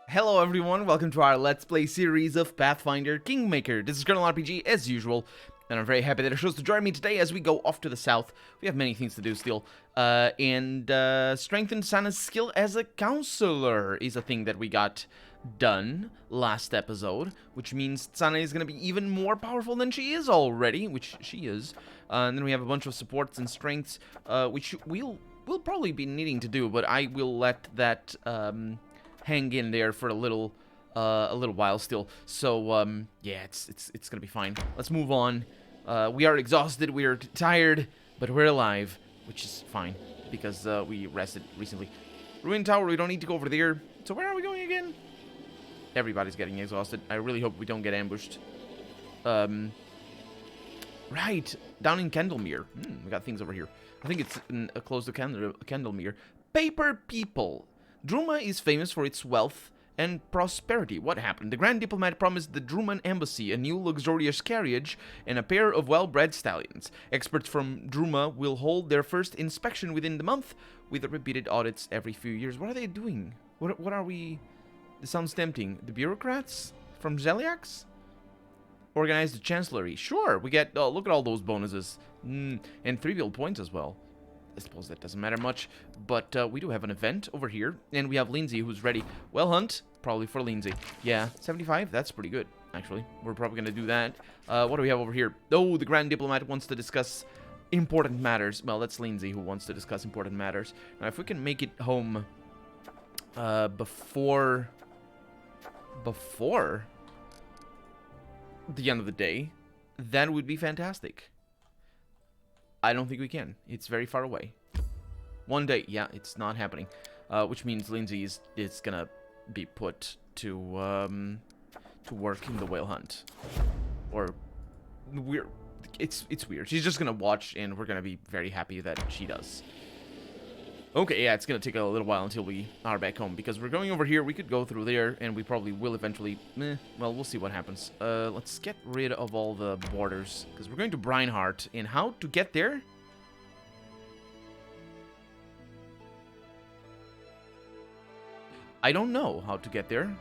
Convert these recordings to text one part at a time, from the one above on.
Hello everyone, welcome to our Let's Play series of Pathfinder Kingmaker. This is Colonel RPG as usual, and I'm very happy that it chose to join me today as we go off to the south. We have many things to do still, and strengthen Sana's skill as a counselor is a thing that we got done last episode, which means Sana is going to be even more powerful than she is already, which she is. And then we have a bunch of supports and strengths, which we'll probably be needing to do, but I will let that hang in there for a little while still. So yeah, it's gonna be fine. Let's move on. We are exhausted, we are tired, but we're alive, which is fine because we rested recently. Ruin Tower, we don't need to go over there. So where are we going again? Everybody's getting exhausted. I really hope we don't get ambushed. Right, down in Candlemere. We got things over here. I think it's close to Candlemere. Paper People. Druma is famous for its wealth and prosperity. What happened? The Grand Diplomat promised the Druman Embassy a new luxurious carriage and a pair of well-bred stallions. Experts from Druma will hold their first inspection within the month, with repeated audits every few years. What are they doing? What are we... This sounds tempting. The bureaucrats from Zeliax? Organize the Chancellery. Sure, we get... Oh, look at all those bonuses. And 3 build points as well. I suppose that doesn't matter much, but we do have an event over here, and we have Lindsay who's ready. Well, hunt, probably for Lindsay. Yeah, 75, that's pretty good, actually. We're probably going to do that. What do we have over here? Oh, the Grand Diplomat wants to discuss important matters. Well, that's Lindsay who wants to discuss important matters. Now, if we can make it home before the end of the day, that would be fantastic. I don't think we can. It's very far away. One day, yeah, it's not happening. Which means Lindsay is gonna be put to work in the whale hunt. Or it's weird. She's just gonna watch, and we're gonna be very happy that she does. Okay, yeah, it's gonna take a little while until we are back home, because we're going over here. We could go through there, and we probably will eventually. Well, we'll see what happens. Let's get rid of all the borders, because we're going to Brineheart. And how to get there? I don't know how to get there.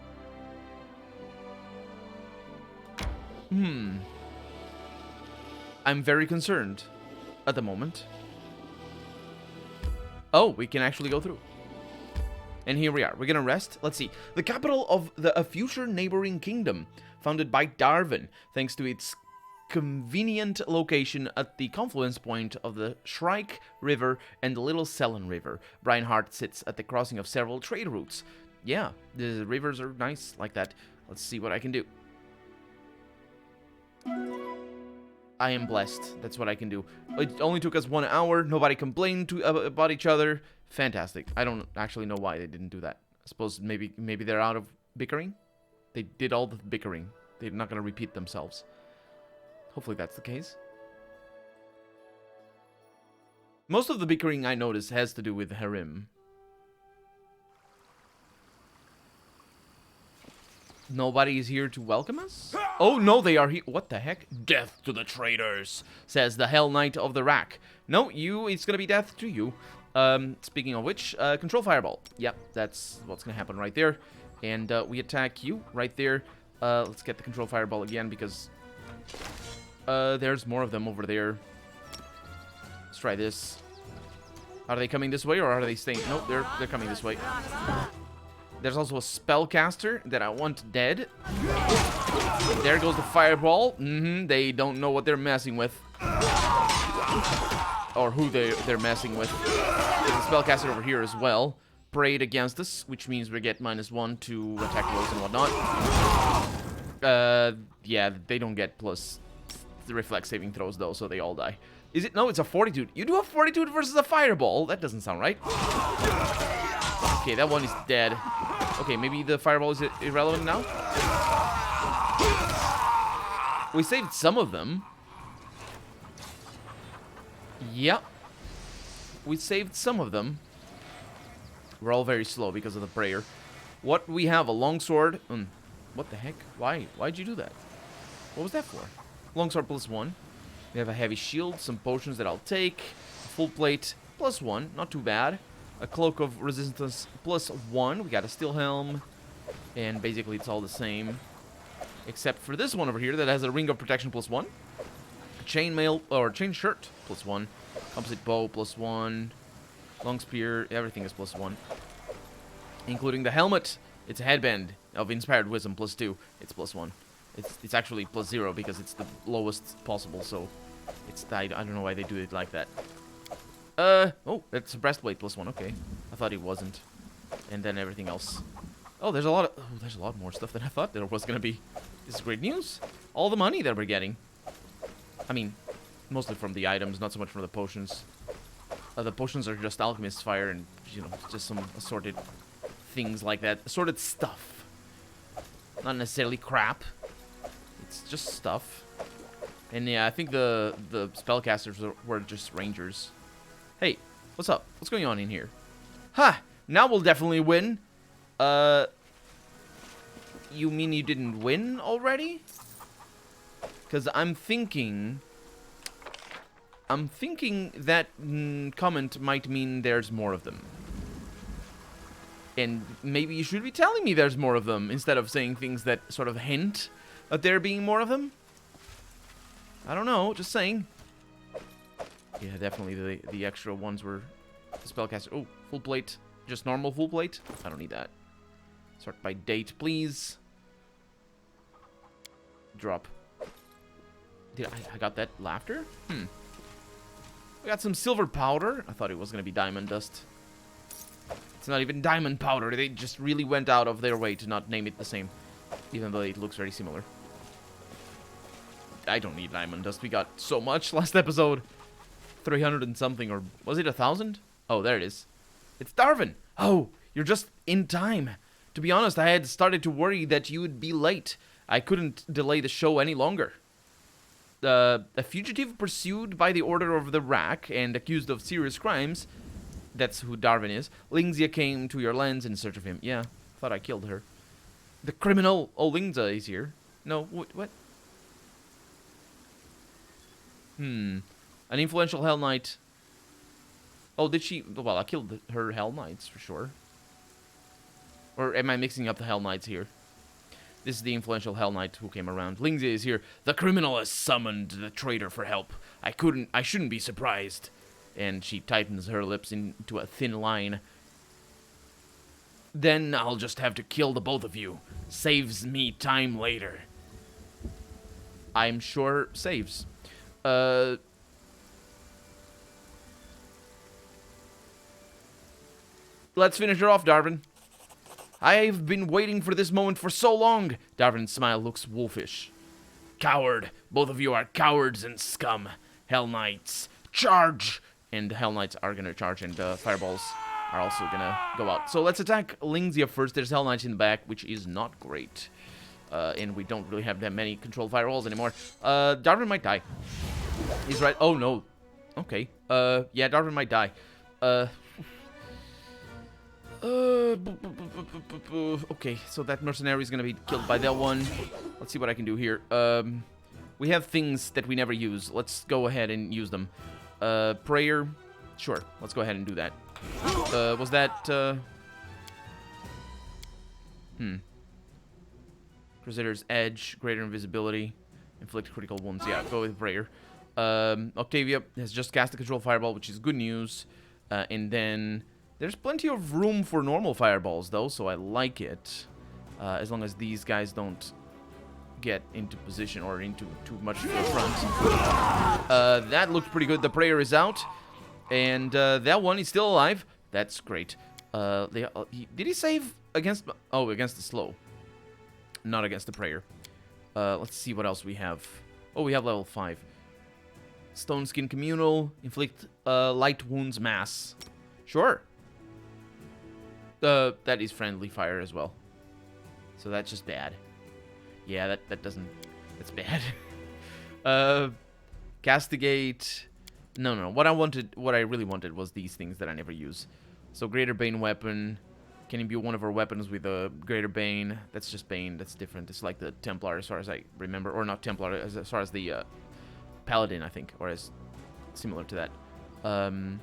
I'm very concerned at the moment. Oh, we can actually go through. And here we are. We're gonna rest. Let's see. The capital of a future neighboring kingdom, founded by Darvin, thanks to its convenient location at the confluence point of the Shrike River and the Little Selen River. Brineheart sits at the crossing of several trade routes. Yeah, the rivers are nice like that. Let's see what I can do. I am blessed. That's what I can do. It only took us 1 hour. Nobody complained about each other. Fantastic. I don't actually know why they didn't do that. I suppose maybe they're out of bickering. They did all the bickering. They're not going to repeat themselves. Hopefully that's the case. Most of the bickering I notice has to do with Harim. Nobody is here to welcome us? Oh, no, they are here. What the heck? Death to the traitors, says the Hell Knight of the Rack. No, it's gonna be death to you. Speaking of which, control fireball. Yep, that's what's gonna happen right there. And we attack you right there. Let's get the control fireball again, because there's more of them over there. Let's try this. Are they coming this way, or are they staying? Nope, they're coming this way. There's also a spellcaster that I want dead. There goes the fireball. They don't know what they're messing with. Or who they're messing with. There's a spellcaster over here as well. Prayed against us, which means we get -1 to attack rolls and whatnot. Yeah, they don't get plus the reflex saving throws though, so they all die. Is it? No, it's a fortitude. You do a fortitude versus a fireball? That doesn't sound right. Okay, that one is dead. Okay, maybe the fireball is irrelevant now? We saved some of them. Yep. We saved some of them. We're all very slow because of the prayer. What we have? A longsword. What the heck? Why? Why'd you do that? What was that for? Longsword +1. We have a heavy shield, some potions that I'll take. A full plate +1. Not too bad. A cloak of resistance +1. We got a steel helm. And basically it's all the same. Except for this one over here that has a ring of protection +1. Chainmail, or chain shirt +1. Composite bow +1. Long spear, everything is +1. Including the helmet. It's a headband of inspired wisdom +2. It's +1. It's actually +0 because it's the lowest possible, so it's I don't know why they do it like that. Oh, that's a breastplate +1. Okay, I thought it wasn't. And then everything else. Oh, there's a lot more stuff than I thought there was gonna be. This is great news. All the money that we're getting. I mean, mostly from the items, not so much from the potions. The potions are just alchemist fire and, you know, just some assorted things like that. Assorted stuff. Not necessarily crap. It's just stuff. And yeah, I think the spellcasters were just rangers. Hey, what's up? What's going on in here? Ha! Now we'll definitely win. You mean you didn't win already? Because I'm thinking that comment might mean there's more of them. And maybe you should be telling me there's more of them instead of saying things that sort of hint at there being more of them. I don't know, just saying. Yeah, definitely the extra ones were spellcaster. Oh, full plate. Just normal full plate? I don't need that. Sort by date, please. Drop. I got that laughter? I got some silver powder. I thought it was gonna be diamond dust. It's not even diamond powder. They just really went out of their way to not name it the same, even though it looks very similar. I don't need diamond dust. We got so much last episode. 300 and something, or was it 1,000? Oh, there it is. It's Darvin. Oh, you're just in time. To be honest, I had started to worry that you would be late. I couldn't delay the show any longer. A fugitive pursued by the order of the Rack and accused of serious crimes. That's who Darvin is. Lingzia came to your lands in search of him. Yeah, thought I killed her. The criminal... Oh, Lingzia is here. No, what? An influential Hell Knight. Oh, did she... Well, I killed her Hell Knights, for sure. Or am I mixing up the Hell Knights here? This is the influential Hell Knight who came around. Lingzia is here. The criminal has summoned the traitor for help. I shouldn't be surprised. And she tightens her lips into a thin line. Then I'll just have to kill the both of you. Saves me time later. I'm sure saves. Let's finish her off, Darvin. I've been waiting for this moment for so long. Darvin's smile looks wolfish. Coward. Both of you are cowards and scum. Hell Knights, charge! And the Hell Knights are gonna charge, and the fireballs are also gonna go out. So let's attack Lingzia first. There's Hell Knights in the back, which is not great. And we don't really have that many controlled fireballs anymore. Darvin might die. He's right. Oh, no. Okay. Yeah, Darvin might die. Okay, so that mercenary is gonna be killed by that one. Let's see what I can do here. We have things that we never use. Let's go ahead and use them. Prayer. Sure, let's go ahead and do that. Was that, Crusader's Edge, greater invisibility, inflict critical wounds. Yeah, go with Prayer. Octavia has just cast a control fireball, which is good news. And then there's plenty of room for normal fireballs, though, so I like it. As long as these guys don't get into position or into too much to the front. That looked pretty good. The Prayer is out. And that one is still alive. That's great. Did he save against... Oh, against the slow. Not against the Prayer. Let's see what else we have. Oh, we have level 5. Stone Skin Communal. Inflict light wounds mass. Sure. That is friendly fire as well. So that's just bad. Yeah, that doesn't... That's bad. Castigate... No. What I really wanted was these things that I never use. So Greater Bane weapon. Can imbue one of our weapons with a Greater Bane. That's just Bane. That's different. It's like the Templar as far as I remember. Or not Templar, as far as the Paladin, I think. Or as similar to that. The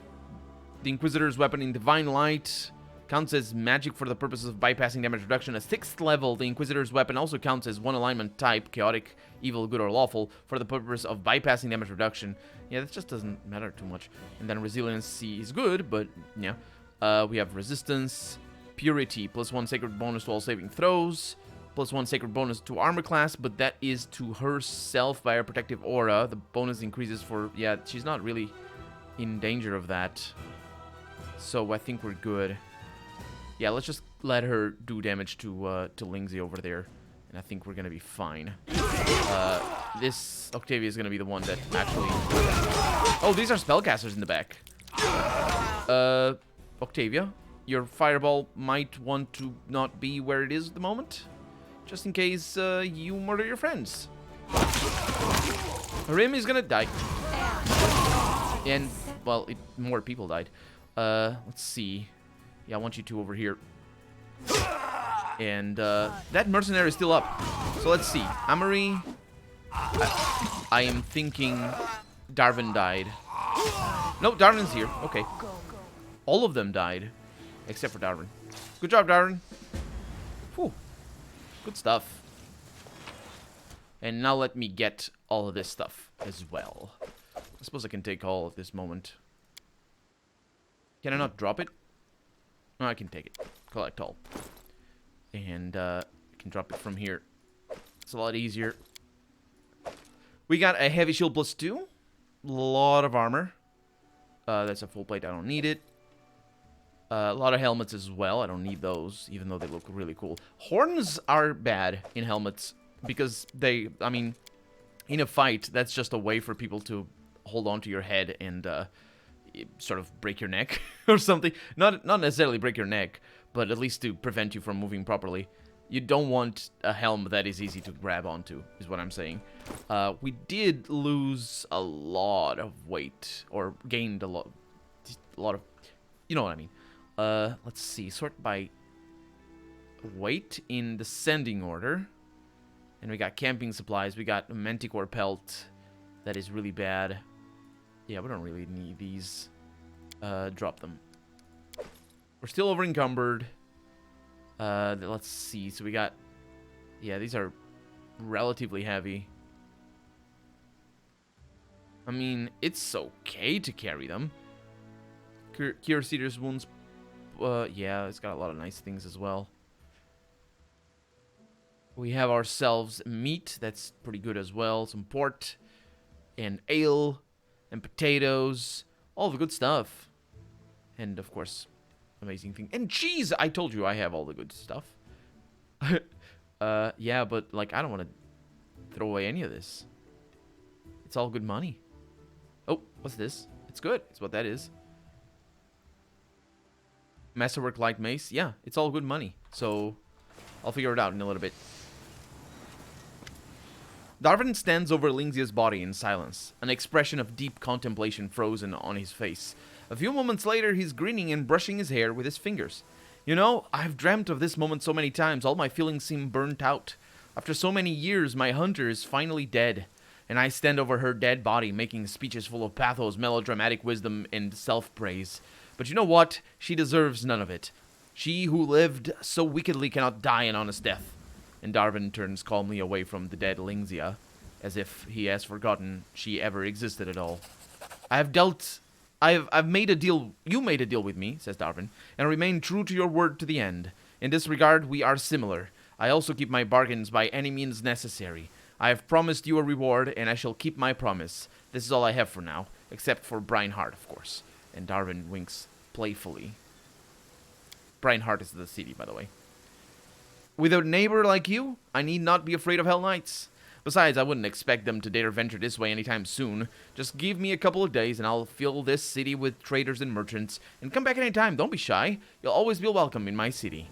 Inquisitor's weapon in Divine Light. Counts as magic for the purposes of bypassing damage reduction. A 6th level, the Inquisitor's weapon also counts as one alignment type, chaotic, evil, good, or lawful, for the purpose of bypassing damage reduction. Yeah, that just doesn't matter too much. And then resiliency is good, but yeah. We have resistance, purity, +1 sacred bonus to all saving throws, +1 sacred bonus to armor class, but that is to herself by her protective aura. The bonus increases for, yeah, she's not really in danger of that. So I think we're good. Yeah, let's just let her do damage to Lingzi over there, and I think we're gonna be fine. This Octavia is gonna be the one that actually... Oh, these are spellcasters in the back. Octavia, your fireball might want to not be where it is at the moment, just in case you murder your friends. Rim is gonna die. And, well, more people died. Let's see. Yeah, I want you two over here. And that mercenary is still up. So let's see. Amory. I am thinking Darvin died. No, Darvin's here. Okay. All of them died. Except for Darvin. Good job, Darvin. Whew. Good stuff. And now let me get all of this stuff as well. I suppose I can take all at this moment. Can I not drop it? No, I can take it. Collect all. And I can drop it from here. It's a lot easier. We got a heavy shield +2. A lot of armor. That's a full plate. I don't need it. A lot of helmets as well. I don't need those, even though they look really cool. Horns are bad in helmets because they, I mean, in a fight, that's just a way for people to hold on to your head and sort of break your neck or something. Not necessarily break your neck, but at least to prevent you from moving properly. You don't want a helm that is easy to grab onto, is what I'm saying. We did lose a lot of weight, or gained a lot of, you know what I mean. Let's see, sort by weight in descending order. And we got camping supplies. We got a manticore pelt that is really bad. Yeah, we don't really need these. Drop them. We're still over encumbered. Let's see. So we got... Yeah, these are relatively heavy. I mean, it's okay to carry them. Cure serious wounds. Yeah, it's got a lot of nice things as well. We have ourselves meat. That's pretty good as well. Some port. And ale. And potatoes. All the good stuff. And, of course, amazing thing. And cheese! I told you I have all the good stuff. Yeah, but, like, I don't want to throw away any of this. It's all good money. Oh, what's this? It's good. It's what that is. Masterwork light mace. Yeah, it's all good money. So, I'll figure it out in a little bit. Darvin stands over Lingzia's body in silence, an expression of deep contemplation frozen on his face. A few moments later, he's grinning and brushing his hair with his fingers. You know, I've dreamt of this moment so many times, all my feelings seem burnt out. After so many years, my hunter is finally dead, and I stand over her dead body, making speeches full of pathos, melodramatic wisdom, and self-praise. But you know what? She deserves none of it. She who lived so wickedly cannot die an honest death. And Darvin turns calmly away from the dead Lingzia, as if he has forgotten she ever existed at all. I've made a deal. You made a deal with me, says Darvin, and remain true to your word to the end. In this regard, we are similar. I also keep my bargains by any means necessary. I have promised you a reward, and I shall keep my promise. This is all I have for now, except for Brineheart, of course. And Darvin winks playfully. Brineheart is the city, by the way. With a neighbor like you, I need not be afraid of Hell Knights. Besides, I wouldn't expect them to dare venture this way anytime soon. Just give me a couple of days, and I'll fill this city with traders and merchants. And come back anytime, don't be shy. You'll always be welcome in my city.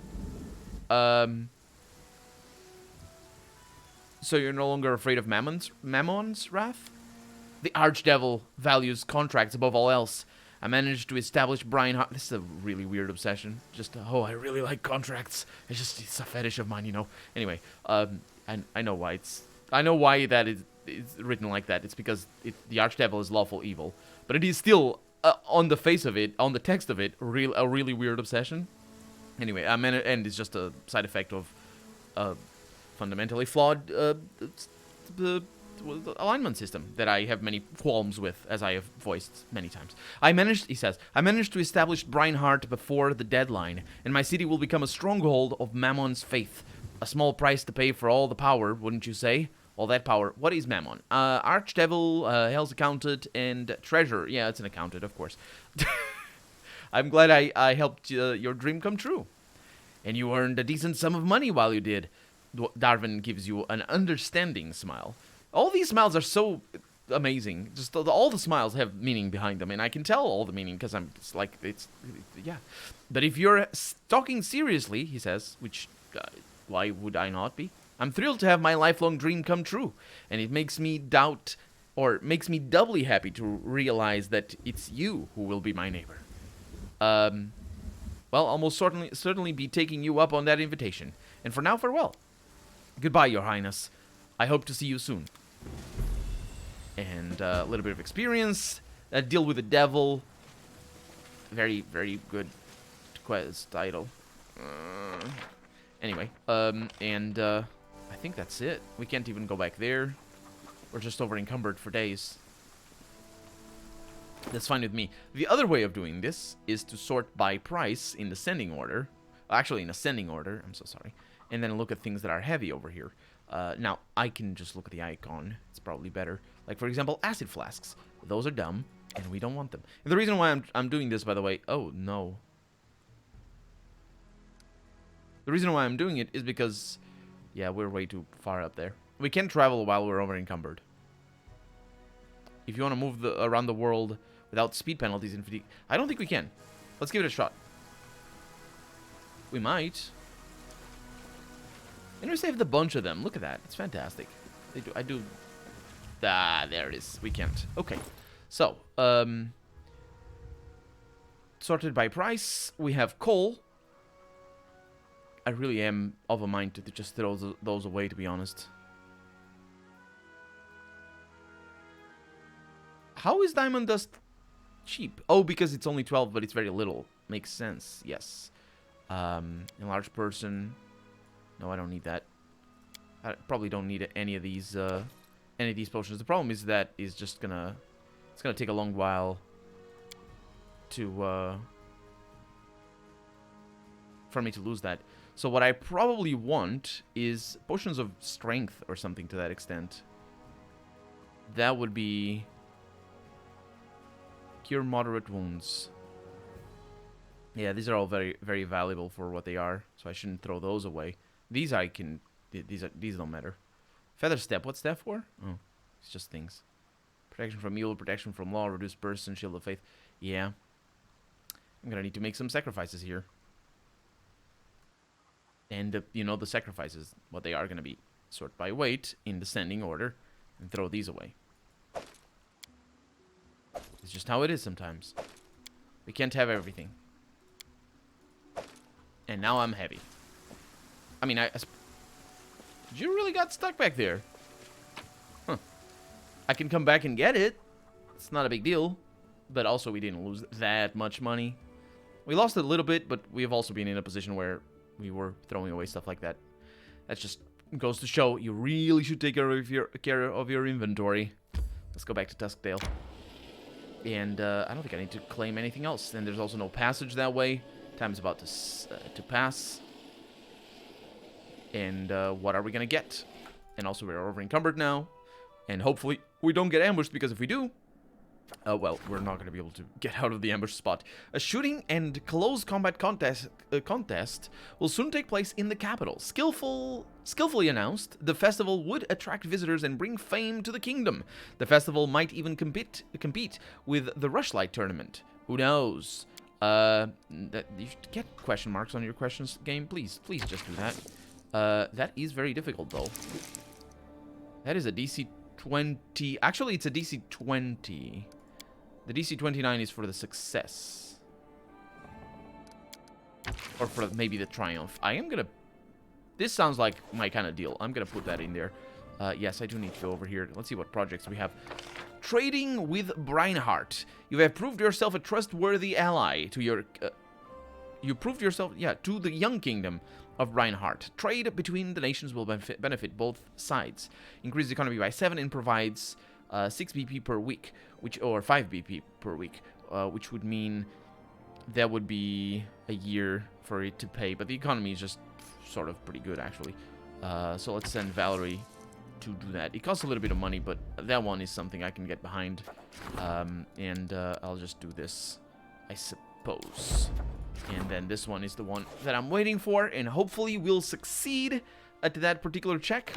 So you're no longer afraid of Mammon's wrath? The Archdevil values contracts above all else. I managed to establish Brineheart. This is a really weird obsession. Just, oh, I really like contracts. It's a fetish of mine, you know. Anyway, I know why I know why that is written like that. It's because the Archdevil is lawful evil. But it is still, on the face of it, on the text of it, a really weird obsession. Anyway, and it's just a side effect of fundamentally flawed the alignment system that I have many qualms with, as I have voiced many times. He says, I managed to establish Brineheart before the deadline, and my city will become a stronghold of Mammon's faith. A small price to pay for all the power, wouldn't you say? All that power. What is Mammon? Archdevil, Hell's Accountant, and Treasure. Yeah, it's an accountant, of course. I'm glad I helped your dream come true. And you earned a decent sum of money while you did. Darvin gives you an understanding smile. All these smiles are so amazing. Just all the smiles have meaning behind them, and I can tell all the meaning because yeah. But if you're talking seriously, he says, which why would I not be? I'm thrilled to have my lifelong dream come true, and it makes me doubly happy to realize that it's you who will be my neighbor. Well, I'll most certainly be taking you up on that invitation. And for now, farewell. Goodbye, Your Highness. I hope to see you soon. And a little bit of experience. Deal with the devil. Very, very good quest title. Anyway, I think that's it. We can't even go back there. We're just over encumbered for days. That's fine with me. The other way of doing this is to sort by price in descending order. Actually, in ascending order. I'm so sorry. And then look at things that are heavy over here. Now, I can just look at the icon. It's probably better. Like, for example, acid flasks. Those are dumb, and we don't want them. And the reason why I'm doing this, by the way... Oh, no. The reason why I'm doing it is because... Yeah, we're way too far up there. We can't travel while we're over encumbered. If you want to move around the world without speed penalties and fatigue... I don't think we can. Let's give it a shot. We might. And we saved a bunch of them. Look at that. It's fantastic. I do... Ah, there it is. We can't. Okay. So, sorted by price. We have coal. I really am of a mind to just throw those away, to be honest. How is diamond dust cheap? Oh, because it's only 12, but it's very little. Makes sense. Yes. Enlarged person. No, I don't need that. I probably don't need any of these potions. The problem is that it's gonna take a long while to for me to lose that. So what I probably want is potions of strength or something to that extent. That would be cure moderate wounds. Yeah, these are all very, very valuable for what they are, so I shouldn't throw those away. These I can. These don't matter. Feather step. What's that for? Oh, it's just things. Protection from evil, protection from law, reduced burst, and shield of faith. Yeah, I'm gonna need to make some sacrifices here. And you know, the sacrifices, what they are gonna be. Sort by weight in descending order, and throw these away. It's just how it is sometimes. We can't have everything. And now I'm heavy. I mean, you really got stuck back there. Huh. I can come back and get it. It's not a big deal. But also, we didn't lose that much money. We lost a little bit, but we have also been in a position where we were throwing away stuff like that. That just goes to show you really should take care of your inventory. Let's go back to Tuskdale. And I don't think I need to claim anything else. And there's also no passage that way. Time's about to pass. And what are we going to get? And also we're over encumbered now. And hopefully we don't get ambushed, because if we do, well, we're not going to be able to get out of the ambush spot. A shooting and close combat contest will soon take place in the capital. Skillfully announced, the festival would attract visitors and bring fame to the kingdom. The festival might even compete with the Rushlight tournament. Who knows? You should get question marks on your questions, game. Please just do that. That is very difficult, though. That is a DC 20. Actually, it's a DC 20. The DC 29 is for the success. Or for maybe the triumph. I am gonna... This sounds like my kind of deal. I'm gonna put that in there. Yes, I do need to go over here. Let's see what projects we have. Trading with Brineheart. You have proved yourself a trustworthy ally to your... You proved yourself, yeah, to the young kingdom of Brineheart. Trade between the nations will benefit both sides. Increase the economy by 7 and provides 6 BP per week, or 5 BP per week, which would mean that would be a year for it to pay. But the economy is just sort of pretty good, actually. So let's send Valerie to do that. It costs a little bit of money, but that one is something I can get behind. And I'll just do this, I suppose. And then this one is the one that I'm waiting for, and hopefully we'll succeed at that particular check.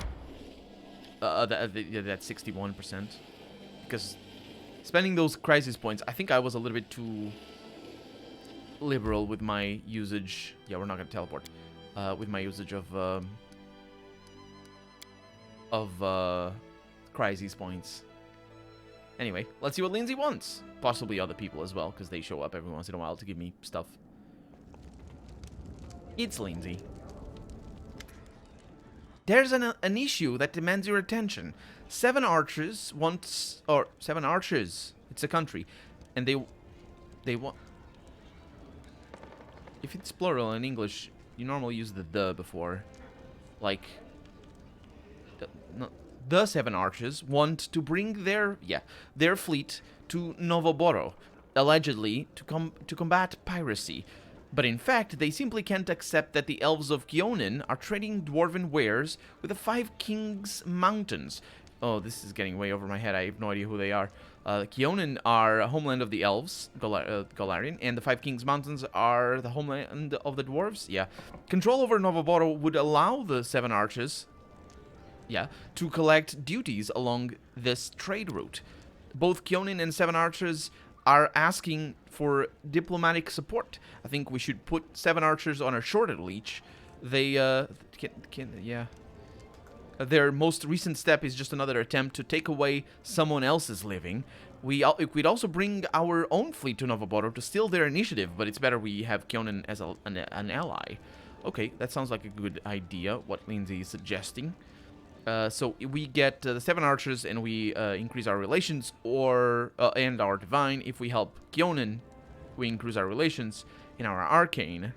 That 61%. Because spending those crisis points, I think I was a little bit too liberal with my usage. Yeah, we're not going to teleport. With my usage of crisis points. Anyway, let's see what Lindsay wants. Possibly other people as well, because they show up every once in a while to give me stuff. It's Lindsay. There's an issue that demands your attention. 7 archers wants... Or, 7 archers. It's a country. And they want... If it's plural in English, you normally use the before. Like... The 7 archers want to bring their fleet to Novoboro, allegedly to combat piracy. But in fact, they simply can't accept that the elves of Kionin are trading dwarven wares with the 5 Kings Mountains. Oh, this is getting way over my head. I have no idea who they are. Kionin are a homeland of the elves, Golarion, and the 5 Kings Mountains are the homeland of the dwarves. Yeah. Control over Novoboro would allow the 7 archers... Yeah, to collect duties along this trade route. Both Kionin and 7 Archers are asking for diplomatic support. I think we should put 7 Archers on a shorter leash. They, yeah. Their most recent step is just another attempt to take away someone else's living. We'd also bring our own fleet to Novoboro to steal their initiative, but it's better we have Kionin as an ally. Okay, that sounds like a good idea, what Lindsay is suggesting. So we get the 7 archers and we increase our relations and our divine. If we help Kionin, we increase our relations in our arcane.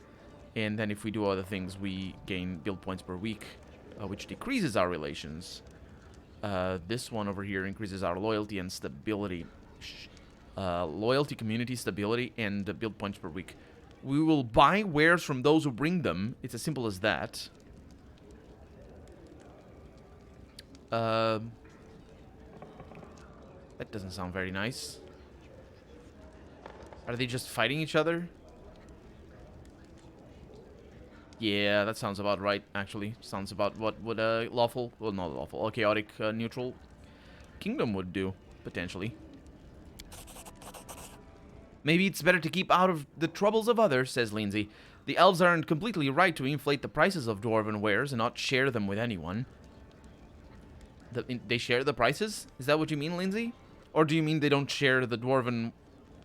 And then if we do other things, we gain build points per week, which decreases our relations. This one over here increases our loyalty and stability. Loyalty, community, stability, and build points per week. We will buy wares from those who bring them. It's as simple as that. That doesn't sound very nice. Are they just fighting each other? Yeah, that sounds about right, actually. Sounds about what would a lawful, well, not lawful, a chaotic, neutral kingdom would do, potentially. Maybe it's better to keep out of the troubles of others, says Lindsay. The elves aren't completely right to inflate the prices of dwarven wares and not share them with anyone. They share the prices? Is that what you mean, Lindsay? Or do you mean they don't share the dwarven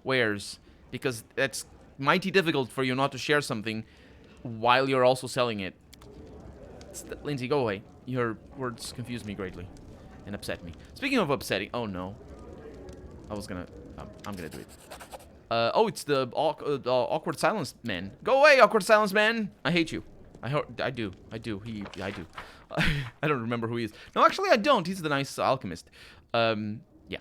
wares? Because that's mighty difficult for you not to share something while you're also selling it. Lindsay, go away. Your words confuse me greatly and upset me. Speaking of upsetting... Oh, no. I'm gonna do it. Oh, it's the awkward silence man. Go away, awkward silence man! I hate you. I do. I do. I don't remember who he is. No, actually, I don't. He's the nice alchemist. Yeah.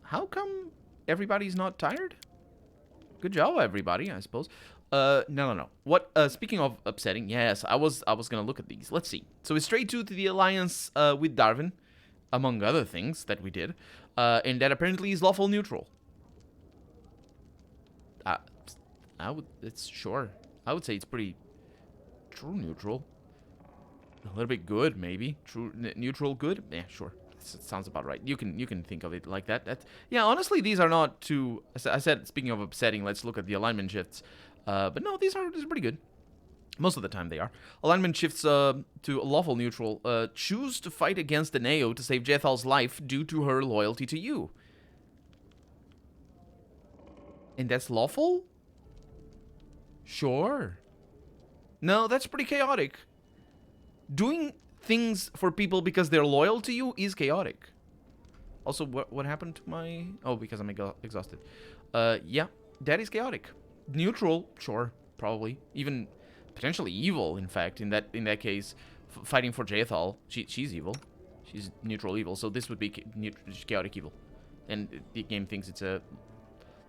How come everybody's not tired? Good job, everybody, I suppose. No. What, speaking of upsetting, yes, I was gonna look at these. Let's see. So we strayed to the alliance, with Darvin, among other things that we did, and that apparently is lawful neutral. I would say it's pretty true neutral. A little bit good, maybe. True neutral good? Yeah, sure. It sounds about right. You can think of it like that. Yeah, honestly, these are not too... I said, speaking of upsetting, let's look at the alignment shifts. But no, these are pretty good. Most of the time they are. Alignment shifts to lawful neutral. Choose to fight against the Neo to save Jethal's life due to her loyalty to you. And that's lawful? Sure. No, that's pretty chaotic. Doing things for people because they're loyal to you is chaotic. Also, what happened to my... Oh, because I'm exhausted. Yeah, that is chaotic. Neutral, sure, probably. Even potentially evil, in fact, in that case. Fighting for Jaethal, she's evil. She's neutral evil, so this would be chaotic evil. And the game thinks it's a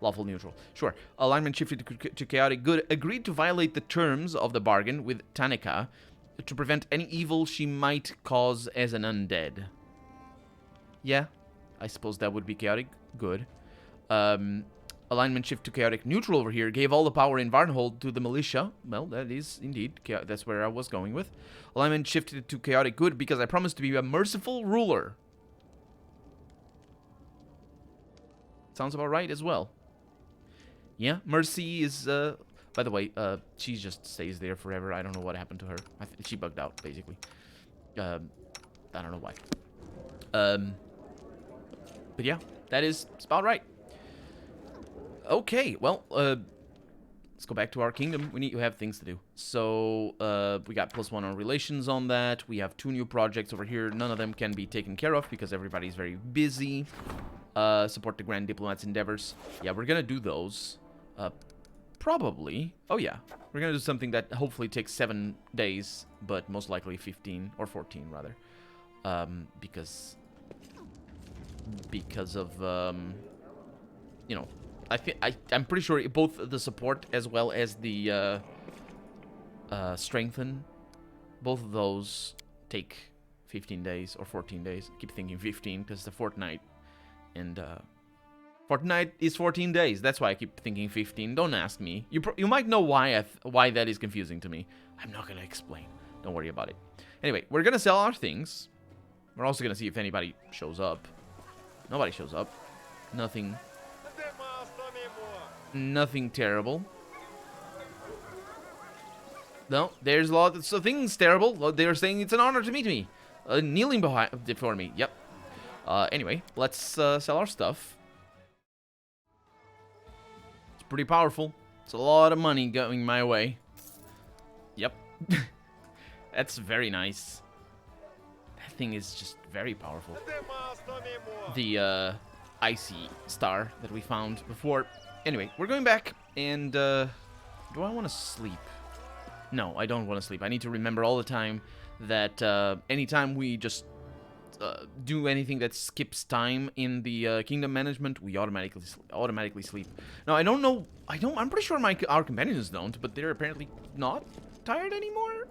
lawful neutral. Sure. Alignment shifted to chaotic good. Agreed to violate the terms of the bargain with Tanika to prevent any evil she might cause as an undead. Yeah, I suppose that would be chaotic good. Alignment shift to chaotic neutral over here. Gave all the power in Varnhold to the militia. Well, that is indeed. That's where I was going with. Alignment shifted to chaotic good because I promised to be a merciful ruler. Sounds about right as well. Yeah, Mercy is, by the way, she just stays there forever. I don't know what happened to her. She bugged out, basically. I don't know why. But yeah, that is about right. Okay, well, let's go back to our kingdom. We need to have things to do. So, we got +1 on relations on that. We have 2 new projects over here. None of them can be taken care of because everybody's very busy. Support the Grand Diplomat's endeavors. Yeah, we're gonna do those. Probably. Oh, yeah. We're gonna do something that hopefully takes 7 days, but most likely 15 or 14, rather. Because of, you know, I'm pretty sure both the support as well as the strengthen, both of those take 15 days or 14 days. I keep thinking 15 because it's a fortnight, and fortnight is 14 days. That's why I keep thinking 15. Don't ask me. You might know why why that is confusing to me. I'm not gonna explain. Don't worry about it. Anyway, we're gonna sell our things. We're also gonna see if anybody shows up. Nobody shows up. Nothing terrible. No, there's lots of things terrible. They're saying it's an honor to meet me. Kneeling before me. Yep. Anyway, let's sell our stuff. It's pretty powerful. It's a lot of money going my way. Yep. That's very nice. That thing is just very powerful. The icy star that we found before. Anyway, we're going back, and do I want to sleep? No, I don't want to sleep. I need to remember all the time that anytime we just do anything that skips time in the kingdom management, we automatically sleep. Now, I don't know. I'm pretty sure our companions don't, but they're apparently not tired anymore.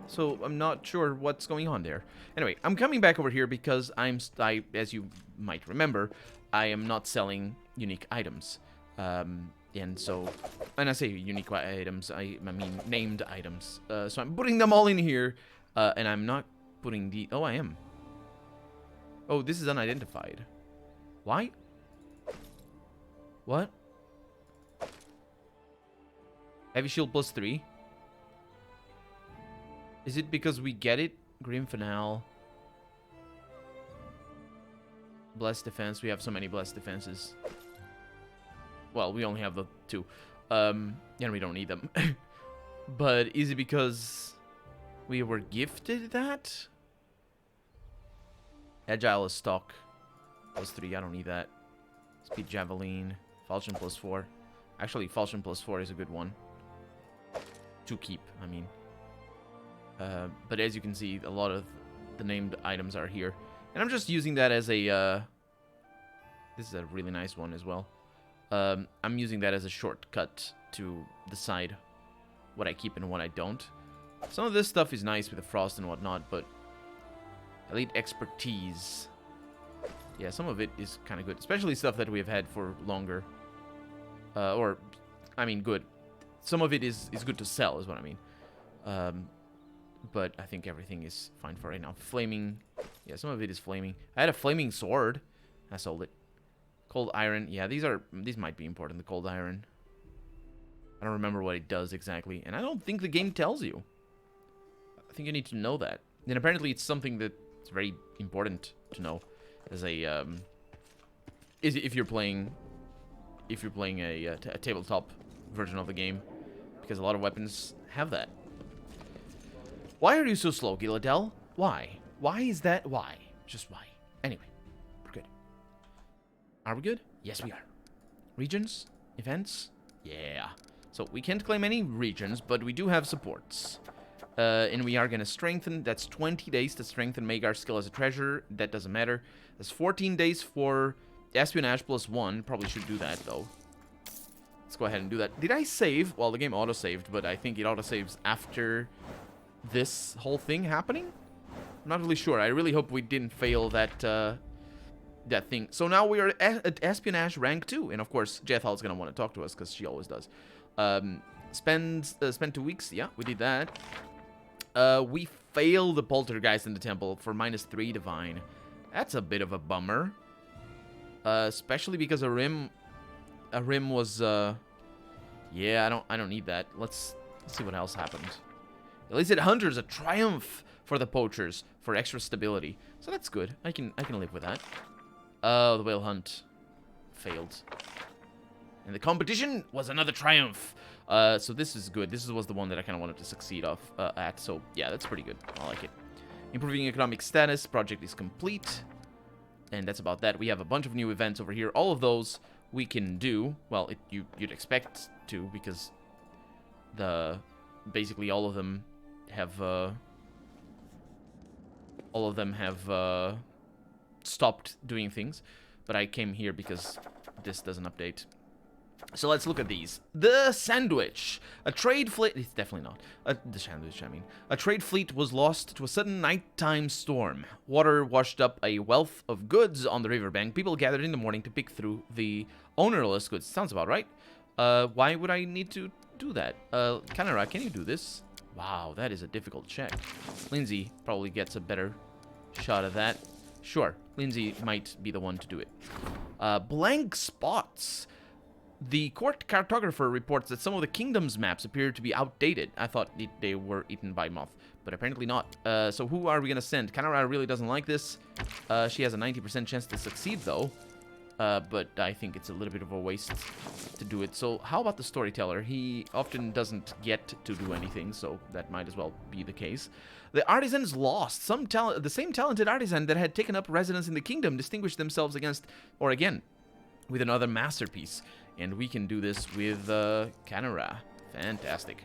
So I'm not sure what's going on there. Anyway, I'm coming back over here because as you might remember, I am not selling unique items. And so, when I say unique items, I mean named items. So I'm putting them all in here, and I'm not putting the... Oh, I am. Oh, this is unidentified. Why? What? Heavy shield +3. Is it because we get it? Grim Finale. Blessed defense. We have so many blessed defenses. Well, we only have the 2. And we don't need them. But is it because we were gifted that? Agile is stock. +3. I don't need that. Speed Javelin. Falchion +4. Actually, Falchion +4 is a good one. To keep, I mean. But as you can see, a lot of the named items are here. And I'm just using that as a... this is a really nice one as well. I'm using that as a shortcut to decide what I keep and what I don't. Some of this stuff is nice with the frost and whatnot, but... Elite expertise. Yeah, some of it is kind of good. Especially stuff that we have had for longer. I mean, good. Some of it is good to sell, is what I mean. But I think everything is fine for right now. Flaming. Yeah, some of it is flaming. I had a flaming sword. I sold it. Cold iron. Yeah, these might be important. The cold iron. I don't remember what it does exactly. And I don't think the game tells you. I think you need to know that. And apparently it's something that's very important to know. As a, if you're playing a tabletop version of the game. Because a lot of weapons have that. Why are you so slow, Giladel? Why? Why is that? Why? Just why? Anyway, we're good. Are we good? Yes, we are. Regions? Events? Yeah. So we can't claim any regions, but we do have supports. And we are going to strengthen. That's 20 days to strengthen Magar's skill as a treasurer. That doesn't matter. That's 14 days for espionage +1. Probably should do that, though. Let's go ahead and do that. Did I save? Well, the game auto-saved, but I think it auto-saves after this whole thing happening. I'm not really sure. I really hope we didn't fail that that thing. So now we are at espionage rank 2, and of course, Jethal is going to want to talk to us because she always does. Spend 2 weeks. Yeah, we did that. We failed the poltergeist in the temple for -3 divine. That's a bit of a bummer. Especially because a rim was yeah, I don't need that. Let's see what else happened. At least it Hunter's a triumph for the poachers for extra stability. So that's good. I can live with that. The whale hunt failed. And the competition was another triumph. So this is good. This was the one that I kind of wanted to succeed at. So yeah, that's pretty good. I like it. Improving economic status. Project is complete. And that's about that. We have a bunch of new events over here. All of those we can do. Well, you'd expect to, because basically all of them have stopped doing things. But I came here because this doesn't update. So let's look at these. The sandwich. A trade fleet... It's definitely not. The sandwich, I mean. A trade fleet was lost to a sudden nighttime storm. Water washed up a wealth of goods on the riverbank. People gathered in the morning to pick through the ownerless goods. Sounds about right. Why would I need to do that? Kanara, can you do this? Wow, that is a difficult check. Lindsay probably gets a better shot of that. Sure, Lindsay might be the one to do it. Blank spots. The court cartographer reports that some of the kingdom's maps appear to be outdated. I thought they were eaten by moth, but apparently not. So who are we going to send? Kanara really doesn't like this. She has a 90% chance to succeed, though. But I think it's a little bit of a waste to do it. So how about the storyteller? He often doesn't get to do anything, so that might as well be the case. The artisans lost. The same talented artisan that had taken up residence in the kingdom distinguished themselves against, or again, with another masterpiece. And we can do this with Kanara. Fantastic.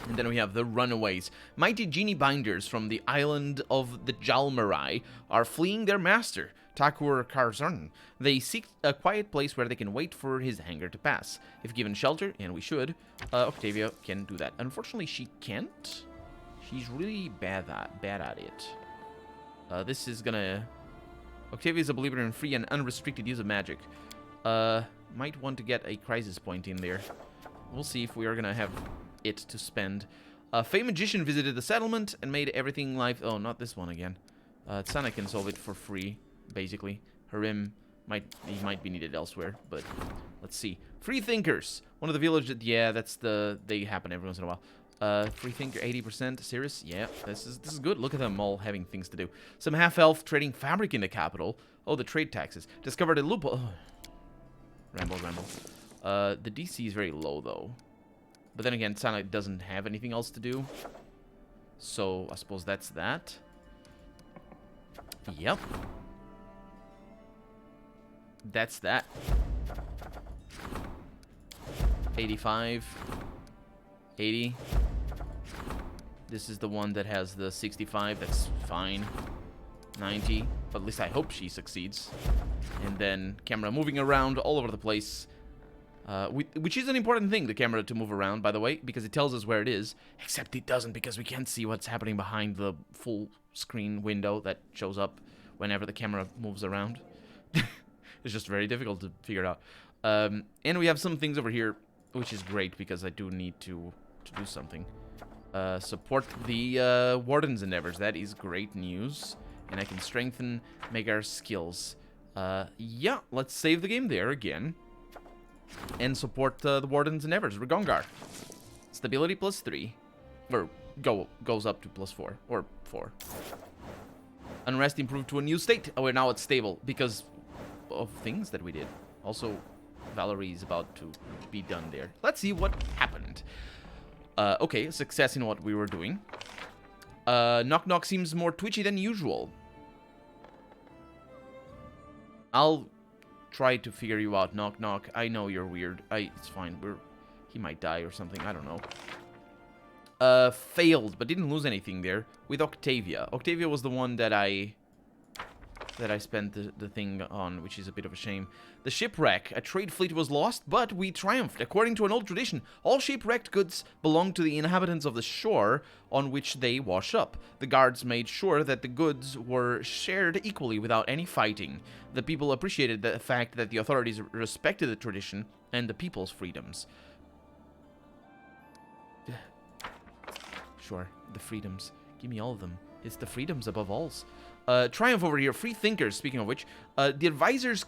And then we have the runaways. Mighty genie binders from the island of the Jalmarai are fleeing their master, Takur Karzarn. They seek a quiet place where they can wait for his anger to pass. If given shelter, and we should, Octavia can do that. Unfortunately, she can't. She's really bad at it. This is gonna... Octavia is a believer in free and unrestricted use of magic. Might want to get a crisis point in there. We'll see if we are gonna have it to spend. A Fey Magician visited the settlement and made everything life... Oh, not this one again. Sana can solve it for free, basically. Harim might be needed elsewhere, but let's see. Free Thinkers. One of the village... Yeah, that's the... They happen every once in a while. Free Thinker, 80%. Serious? Yeah, this is good. Look at them all having things to do. Some half-elf trading fabric in the capital. Oh, the trade taxes. Discovered a loophole... Oh. Ramble. The DC is very low, though. But then again, Sana doesn't have anything else to do. So, I suppose that's that. Yep. That's that. 85. 80. This is the one that has the 65. That's fine. 90. But at least I hope she succeeds. And then camera moving around all over the place. Which is an important thing, the camera to move around, by the way, because it tells us where it is. Except it doesn't, because we can't see what's happening behind the full screen window that shows up whenever the camera moves around. It's just very difficult to figure out. And we have some things over here, which is great, because I do need to do something. Support the Warden's endeavors. That is great news. And I can strengthen Magar's skills. Yeah, let's save the game there again. And support the Warden's endeavors. Regongar. Stability +3. Or goes up to +4. Or 4. Unrest improved to a new state. Oh, we're now at stable because of things that we did. Also, Valerie is about to be done there. Let's see what happened. Okay, success in what we were doing. Knock Knock seems more twitchy than usual. I'll try to figure you out. Knock, knock. I know you're weird. It's fine. He might die or something. I don't know. Failed, but didn't lose anything there with Octavia. Octavia was the one that I spent the thing on, which is a bit of a shame. The shipwreck. A trade fleet was lost, but we triumphed. According to an old tradition, all shipwrecked goods belong to the inhabitants of the shore on which they wash up. The guards made sure that the goods were shared equally without any fighting. The people appreciated the fact that the authorities respected the tradition and the people's freedoms. Sure, the freedoms. Give me all of them. It's the freedoms above all. Triumph over here. Free thinkers, speaking of which. The advisors...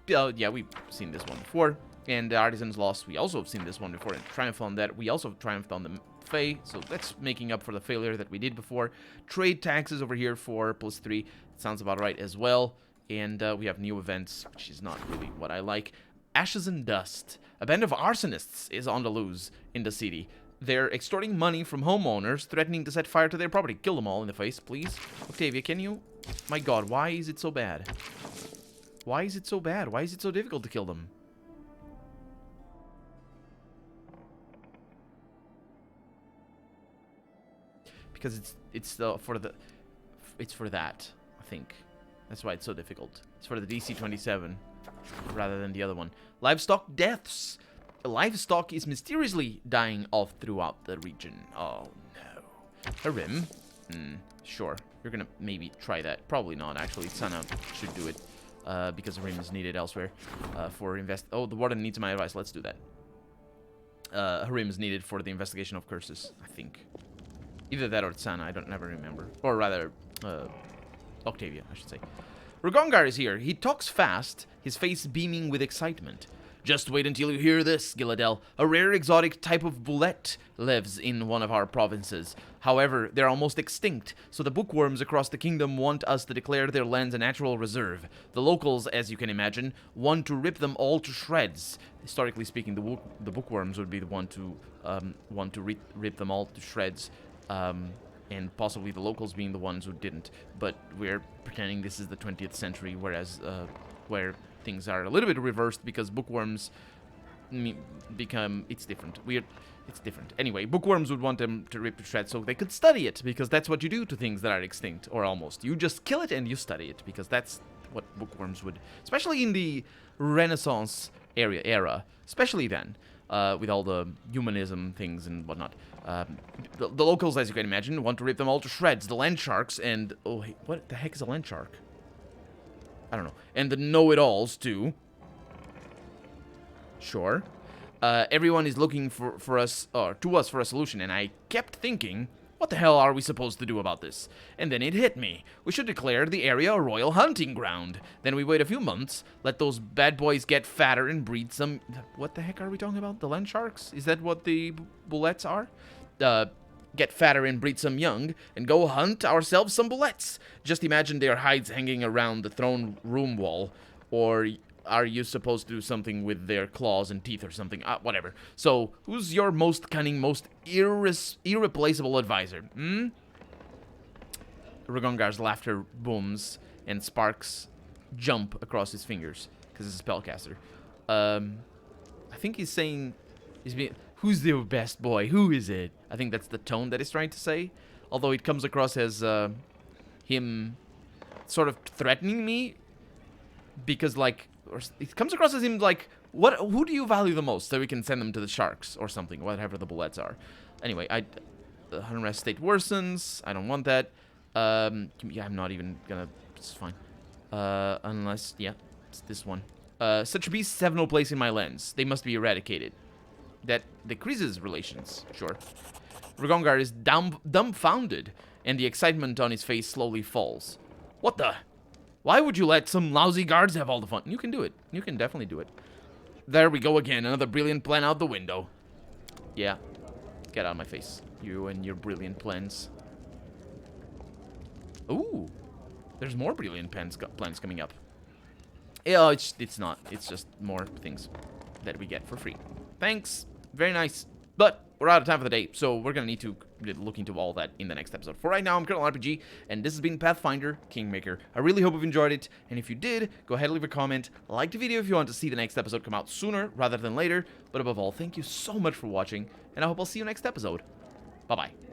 yeah, we've seen this one before. And the artisans lost. We also have seen this one before. And triumph on that. We also triumphed on the Fae. So that's making up for the failure that we did before. Trade taxes over here for +3. Sounds about right as well. And we have new events, which is not really what I like. Ashes and dust. A band of arsonists is on the loose in the city. They're extorting money from homeowners, threatening to set fire to their property. Kill them all in the face, please. Octavia, can you... My god, why is it so bad? Why is it so bad? Why is it so difficult to kill them? Because it's for that, I think. That's why it's so difficult. It's for the DC-27 rather than the other one. Livestock deaths. Livestock is mysteriously dying off throughout the region. Oh no. Harim? Sure. You're gonna maybe try that. Probably not, actually. Sana should do it. Because Harim is needed elsewhere. For Oh, the warden needs my advice. Let's do that. Harim is needed for the investigation of curses, I think. Either that or Sana, I don't never remember. Or rather, Octavia, I should say. Regongar is here. He talks fast, his face beaming with excitement. Just wait until you hear this, Gilladel. A rare exotic type of bullet lives in one of our provinces. However, they're almost extinct, so the bookworms across the kingdom want us to declare their lands a natural reserve. The locals, as you can imagine, want to rip them all to shreds. Historically speaking, the bookworms would be the one to want to rip them all to shreds, and possibly the locals being the ones who didn't. But we're pretending this is the 20th century, whereas where things are a little bit reversed because bookworms it's different. It's different. Anyway, bookworms would want them to rip to shreds so they could study it, because that's what you do to things that are extinct, or almost. You just kill it and you study it, because that's what bookworms would, especially in the Renaissance era, especially then, with all the humanism things and whatnot. The locals, as you can imagine, want to rip them all to shreds. The land sharks and... Oh, hey, what the heck is a land shark? I don't know. And the know-it-alls, too. Sure. Everyone is looking for us, or to us for a solution, and I kept thinking, what the hell are we supposed to do about this? And then it hit me. We should declare the area a royal hunting ground. Then we wait a few months, let those bad boys get fatter and breed some... What the heck are we talking about? The land sharks? Is that what the bullets are? Get fatter and breed some young, and go hunt ourselves some bullets. Just imagine their hides hanging around the throne room wall. Or are you supposed to do something with their claws and teeth or something? Whatever. So, who's your most cunning, most irreplaceable advisor? Regongar's laughter booms, and sparks jump across his fingers, because he's a spellcaster. I think he's saying... Who's the best boy? Who is it? I think that's the tone that he's trying to say. Although it comes across as him sort of threatening me. Because, like... Or it comes across as him, like... Who do you value the most? So we can send them to the sharks or something. Whatever the bullets are. Anyway, the unrest state worsens. I don't want that. Yeah, I'm not even gonna... It's fine. Unless... Yeah, it's this one. Such beasts have no place in my lands. They must be eradicated. That decreases relations, sure. Regongar is dumbfounded, and the excitement on his face slowly falls. What the? Why would you let some lousy guards have all the fun? You can do it. You can definitely do it. There we go again. Another brilliant plan out the window. Yeah. Get out of my face. You and your brilliant plans. Ooh. There's more brilliant plans coming up. Yeah, it's not. It's just more things that we get for free. Thanks. Very nice. But we're out of time for the day, so we're gonna need to look into all that in the next episode. For right now, I'm Colonel RPG, and this has been Pathfinder Kingmaker. I really hope you've enjoyed it, and if you did, go ahead and leave a comment, like the video if you want to see the next episode come out sooner rather than later, but above all, thank you so much for watching, and I hope I'll see you next episode. Bye-bye.